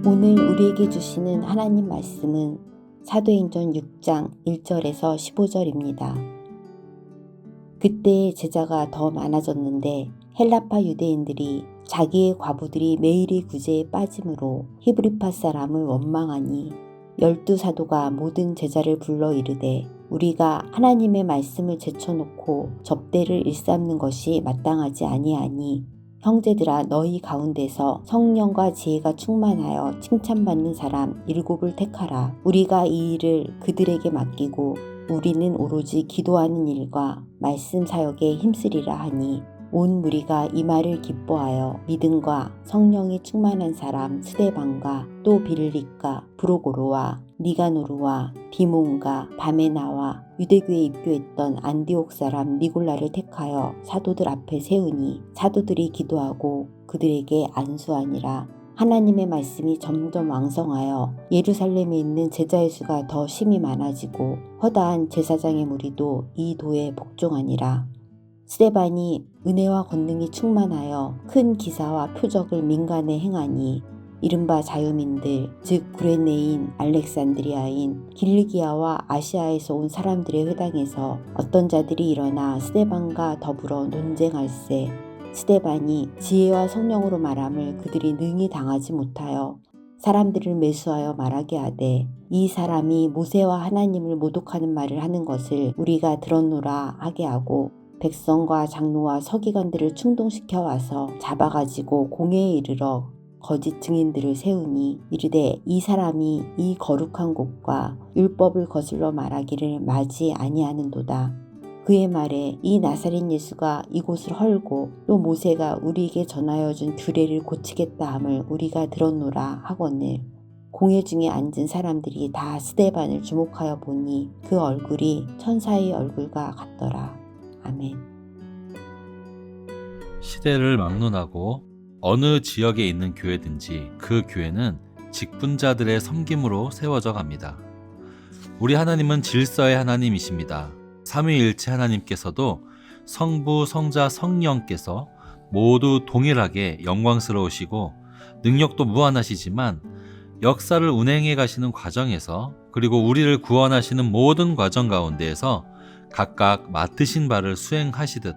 오늘 우리에게 주시는 하나님 말씀은 사도행전 6장 1절에서 15절입니다. 그때 제자가 더 많아졌는데 헬라파 유대인들이 자기의 과부들이 매일의 구제에 빠짐으로 히브리파 사람을 원망하니 12사도가 모든 제자를 불러 이르되 우리가 하나님의 말씀을 제쳐놓고 접대를 일삼는 것이 마땅하지 아니하니 형제들아 너희 가운데서 성령과 지혜가 충만하여 칭찬받는 사람 7을 택하라. 우리가 이 일을 그들에게 맡기고 우리는 오로지 기도하는 일과 말씀 사역에 힘쓰리라 하니 온 무리가 이 말을 기뻐하여 믿음과 성령이 충만한 사람 스데반과 또 빌립과 브로고로와 니가노르와 디몬과 바메나와 유대교에 입교했던 안디옥 사람 니골라를 택하여 사도들 앞에 세우니 사도들이 기도하고 그들에게 안수하니라. 하나님의 말씀이 점점 왕성하여 예루살렘에 있는 제자의 수가 더 심히 많아지고 허다한 제사장의 무리도 이 도에 복종하니라. 스데반이 은혜와 권능이 충만하여 큰 기사와 표적을 민간에 행하니 이른바 자유민들 즉 구레네인 알렉산드리아인 길리기아와 아시아에서 온 사람들의 회당에서 어떤 자들이 일어나 스데반과 더불어 논쟁할세 스데반이 지혜와 성령으로 말함을 그들이 능히 당하지 못하여 사람들을 매수하여 말하게 하되 이 사람이 모세와 하나님을 모독하는 말을 하는 것을 우리가 들었노라 하게 하고 백성과 장로와 서기관들을 충동시켜 와서 잡아가지고 공회에 이르러 거짓 증인들을 세우니 이르되 이 사람이 이 거룩한 곳과 율법을 거슬러 말하기를 마지 아니하는도다. 그의 말에 이 나사렛 예수가 이곳을 헐고 또 모세가 우리에게 전하여 준 규례를 고치겠다 함을 우리가 들었노라 하거늘 공회 중에 앉은 사람들이 다 스데반을 주목하여 보니 그 얼굴이 천사의 얼굴과 같더라. 아멘. 시대를 막론하고 어느 지역에 있는 교회든지 그 교회는 직분자들의 섬김으로 세워져 갑니다. 우리 하나님은 질서의 하나님이십니다. 삼위일체 하나님께서도 성부, 성자, 성령께서 모두 동일하게 영광스러우시고 능력도 무한하시지만 역사를 운행해 가시는 과정에서 그리고 우리를 구원하시는 모든 과정 가운데에서 각각 맡으신 바를 수행하시듯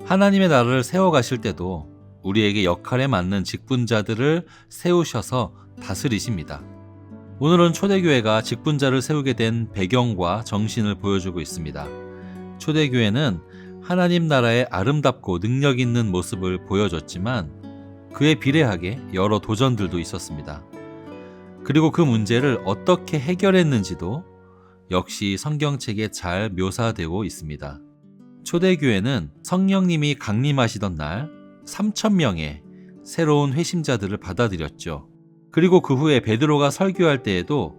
하나님의 나라를 세워가실 때도 우리에게 역할에 맞는 직분자들을 세우셔서 다스리십니다. 오늘은 초대교회가 직분자를 세우게 된 배경과 정신을 보여주고 있습니다. 초대교회는 하나님 나라의 아름답고 능력 있는 모습을 보여줬지만 그에 비례하게 여러 도전들도 있었습니다. 그리고 그 문제를 어떻게 해결했는지도 역시 성경책에 잘 묘사되고 있습니다. 초대교회는 성령님이 강림하시던 날 3,000명의 새로운 회심자들을 받아들였죠. 그리고 그 후에 베드로가 설교할 때에도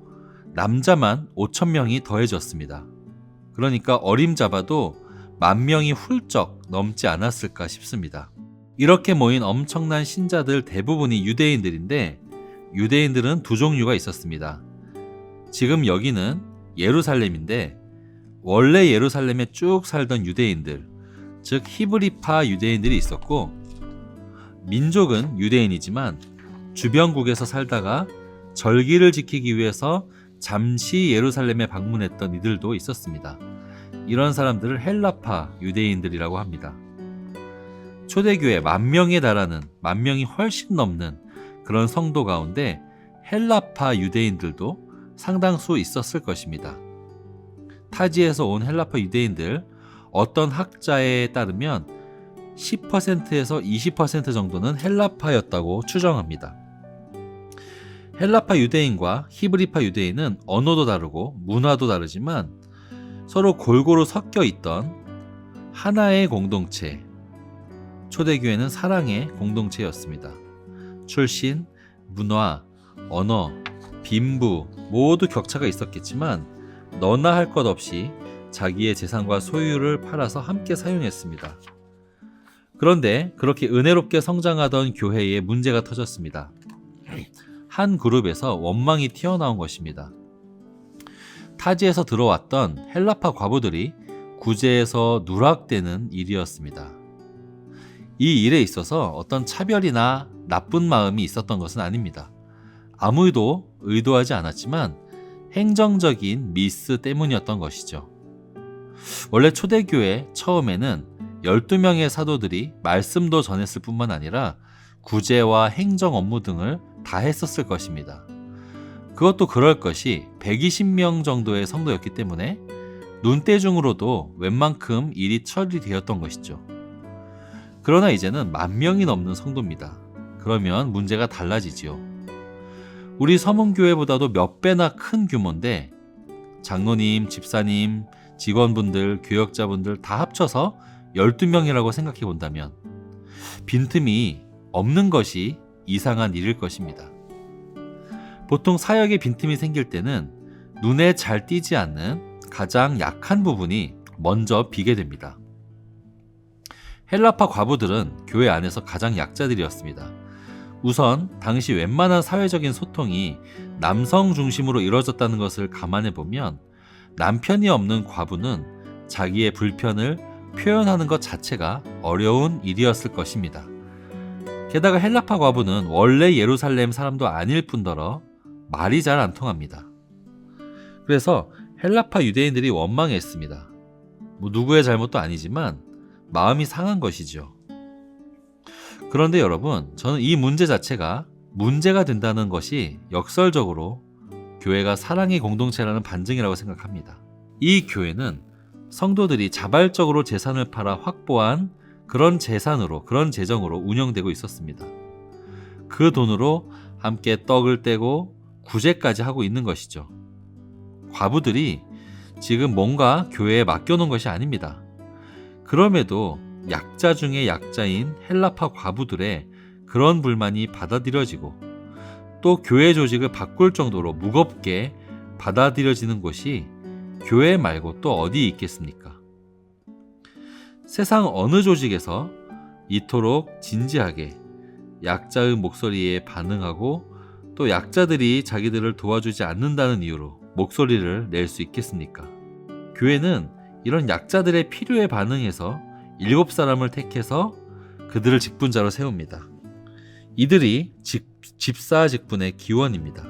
남자만 5,000명이 더해졌습니다. 그러니까 어림잡아도 10,000명이 훌쩍 넘지 않았을까 싶습니다. 이렇게 모인 엄청난 신자들 대부분이 유대인들인데 유대인들은 두 종류가 있었습니다. 지금 여기는 예루살렘인데 원래 예루살렘에 쭉 살던 유대인들, 즉 히브리파 유대인들이 있었고 민족은 유대인이지만 주변국에서 살다가 절기를 지키기 위해서 잠시 예루살렘에 방문했던 이들도 있었습니다. 이런 사람들을 헬라파 유대인들이라고 합니다. 초대교회 10,000명에 달하는 10,000명이 훨씬 넘는 그런 성도 가운데 헬라파 유대인들도 상당수 있었을 것입니다. 타지에서 온 헬라파 유대인들 어떤 학자에 따르면 10%에서 20% 정도는 헬라파였다고 추정합니다. 헬라파 유대인과 히브리파 유대인은 언어도 다르고 문화도 다르지만 서로 골고루 섞여 있던 하나의 공동체, 초대교회는 사랑의 공동체였습니다. 출신, 문화, 언어, 빈부 모두 격차가 있었겠지만 너나 할 것 없이 자기의 재산과 소유를 팔아서 함께 사용했습니다. 그런데 그렇게 은혜롭게 성장하던 교회에 문제가 터졌습니다. 한 그룹에서 원망이 튀어나온 것입니다. 타지에서 들어왔던 헬라파 과부들이 구제에서 누락되는 일이었습니다. 이 일에 있어서 어떤 차별이나 나쁜 마음이 있었던 것은 아닙니다. 아무도 의도하지 않았지만 행정적인 미스 때문이었던 것이죠. 원래 초대교회 처음에는 12명의 사도들이 말씀도 전했을 뿐만 아니라 구제와 행정 업무 등을 다 했었을 것입니다. 그것도 그럴 것이 120명 정도의 성도였기 때문에 눈대중으로도 웬만큼 일이 처리되었던 것이죠. 그러나 이제는 10,000명이 넘는 성도입니다. 그러면 문제가 달라지지요. 우리 서문교회보다도 몇 배나 큰 규모인데 장로님, 집사님, 직원분들, 교역자분들 다 합쳐서 12명이라고 생각해 본다면 빈틈이 없는 것이 이상한 일일 것입니다. 보통 사역에 빈틈이 생길 때는 눈에 잘 띄지 않는 가장 약한 부분이 먼저 비게 됩니다. 헬라파 과부들은 교회 안에서 가장 약자들이었습니다. 우선 당시 웬만한 사회적인 소통이 남성 중심으로 이루어졌다는 것을 감안해 보면 남편이 없는 과부는 자기의 불편을 표현하는 것 자체가 어려운 일이었을 것입니다. 게다가 헬라파 과부는 원래 예루살렘 사람도 아닐 뿐더러 말이 잘 안 통합니다. 그래서 헬라파 유대인들이 원망했습니다. 누구의 잘못도 아니지만 마음이 상한 것이죠. 그런데 여러분, 저는 이 문제 자체가 문제가 된다는 것이 역설적으로 교회가 사랑의 공동체라는 반증이라고 생각합니다. 이 교회는 성도들이 자발적으로 재산을 팔아 확보한 그런 재산으로, 그런 재정으로 운영되고 있었습니다. 그 돈으로 함께 떡을 떼고 구제까지 하고 있는 것이죠. 과부들이 지금 뭔가 교회에 맡겨놓은 것이 아닙니다. 그럼에도 약자 중에 약자인 헬라파 과부들의 그런 불만이 받아들여지고 또 교회 조직을 바꿀 정도로 무겁게 받아들여지는 곳이 교회 말고 또 어디 있겠습니까? 세상 어느 조직에서 이토록 진지하게 약자의 목소리에 반응하고 또 약자들이 자기들을 도와주지 않는다는 이유로 목소리를 낼 수 있겠습니까? 교회는 이런 약자들의 필요에 반응해서 7사람을 택해서 그들을 직분자로 세웁니다. 이들이 집사 직분의 기원입니다.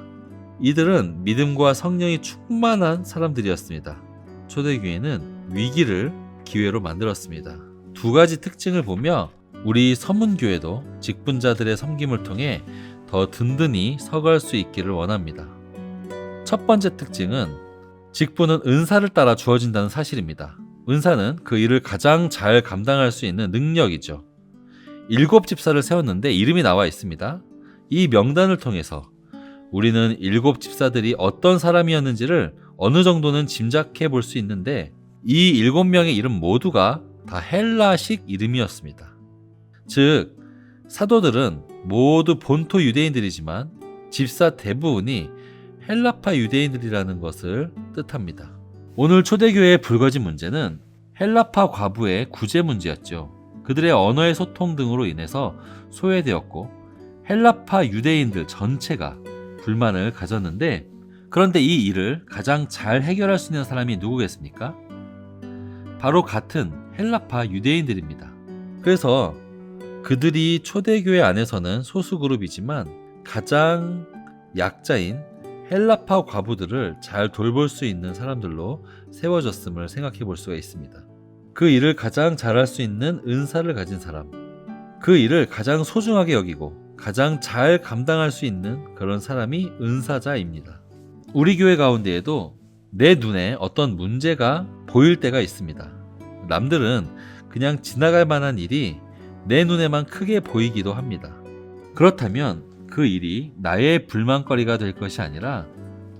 이들은 믿음과 성령이 충만한 사람들이었습니다. 초대교회는 위기를 기회로 만들었습니다. 두 가지 특징을 보며 우리 서문교회도 직분자들의 섬김을 통해 더 든든히 서갈 수 있기를 원합니다. 첫 번째 특징은 직분은 은사를 따라 주어진다는 사실입니다. 은사는 그 일을 가장 잘 감당할 수 있는 능력이죠. 7집사를 세웠는데 이름이 나와 있습니다. 이 명단을 통해서 우리는 7집사들이 어떤 사람이었는지를 어느 정도는 짐작해 볼 수 있는데 이 7명의 이름 모두가 다 헬라식 이름이었습니다. 즉, 사도들은 모두 본토 유대인들이지만 집사 대부분이 헬라파 유대인들이라는 것을 뜻합니다. 오늘 초대교회의 불거진 문제는 헬라파 과부의 구제 문제였죠. 그들의 언어의 소통 등으로 인해서 소외되었고 헬라파 유대인들 전체가 불만을 가졌는데 그런데 이 일을 가장 잘 해결할 수 있는 사람이 누구겠습니까? 바로 같은 헬라파 유대인들입니다. 그래서 그들이 초대교회 안에서는 소수 그룹이지만 가장 약자인 헬라파 과부들을 잘 돌볼 수 있는 사람들로 세워졌음을 생각해 볼 수가 있습니다. 그 일을 가장 잘할 수 있는 은사를 가진 사람, 그 일을 가장 소중하게 여기고 가장 잘 감당할 수 있는 그런 사람이 은사자입니다. 우리 교회 가운데에도 내 눈에 어떤 문제가 보일 때가 있습니다. 남들은 그냥 지나갈 만한 일이 내 눈에만 크게 보이기도 합니다. 그렇다면 그 일이 나의 불만거리가 될 것이 아니라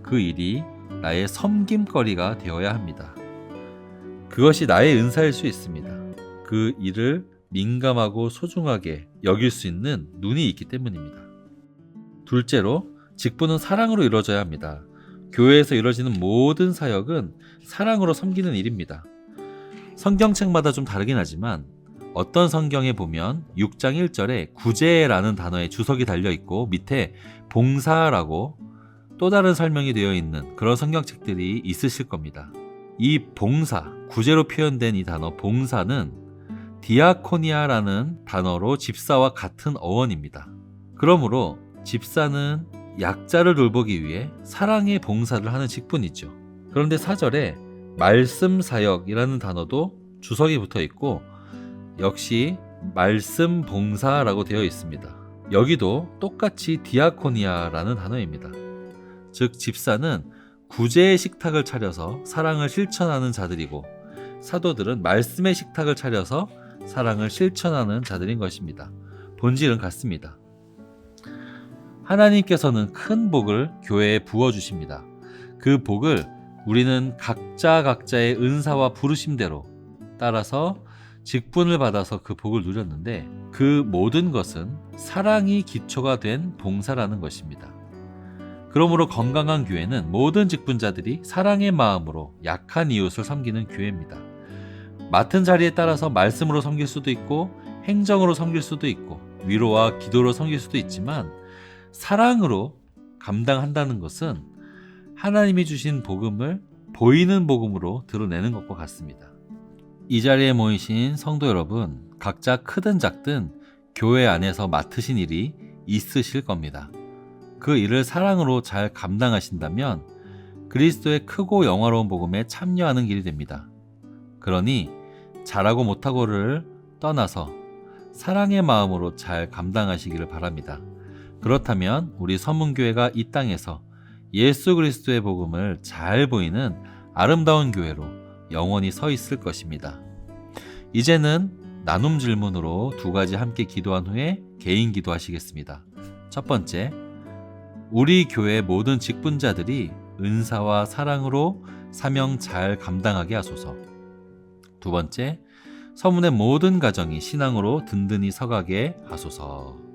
그 일이 나의 섬김거리가 되어야 합니다. 그것이 나의 은사일 수 있습니다. 그 일을 민감하고 소중하게 여길 수 있는 눈이 있기 때문입니다. 둘째로, 직분은 사랑으로 이루어져야 합니다. 교회에서 이루어지는 모든 사역은 사랑으로 섬기는 일입니다. 성경책마다 좀 다르긴 하지만 어떤 성경에 보면 6장 1절에 구제라는 단어에 주석이 달려있고 밑에 봉사라고 또 다른 설명이 되어 있는 그런 성경책들이 있으실 겁니다. 이 봉사, 구제로 표현된 이 단어 봉사는 디아코니아라는 단어로 집사와 같은 어원입니다. 그러므로 집사는 약자를 돌보기 위해 사랑의 봉사를 하는 직분이죠. 그런데 4절에 말씀 사역이라는 단어도 주석이 붙어 있고 역시 말씀 봉사라고 되어 있습니다. 여기도 똑같이 디아코니아라는 단어입니다. 즉 집사는 구제의 식탁을 차려서 사랑을 실천하는 자들이고 사도들은 말씀의 식탁을 차려서 사랑을 실천하는 자들인 것입니다. 본질은 같습니다. 하나님께서는 큰 복을 교회에 부어주십니다. 그 복을 우리는 각자의 은사와 부르심대로 따라서 직분을 받아서 그 복을 누렸는데 그 모든 것은 사랑이 기초가 된 봉사라는 것입니다. 그러므로 건강한 교회는 모든 직분자들이 사랑의 마음으로 약한 이웃을 섬기는 교회입니다. 맡은 자리에 따라서 말씀으로 섬길 수도 있고 행정으로 섬길 수도 있고 위로와 기도로 섬길 수도 있지만 사랑으로 감당한다는 것은 하나님이 주신 복음을 보이는 복음으로 드러내는 것과 같습니다. 이 자리에 모이신 성도 여러분, 각자 크든 작든 교회 안에서 맡으신 일이 있으실 겁니다. 그 일을 사랑으로 잘 감당하신다면 그리스도의 크고 영화로운 복음에 참여하는 길이 됩니다. 그러니 잘하고 못하고를 떠나서 사랑의 마음으로 잘 감당하시기를 바랍니다. 그렇다면 우리 서문교회가 이 땅에서 예수 그리스도의 복음을 잘 보이는 아름다운 교회로 영원히 서 있을 것입니다. 이제는 나눔 질문으로 2가지 함께 기도한 후에 개인 기도하시겠습니다. 첫 번째, 우리 교회 모든 직분자들이 은사와 사랑으로 사명 잘 감당하게 하소서. 두 번째, 서문의 모든 가정이 신앙으로 든든히 서가게 하소서.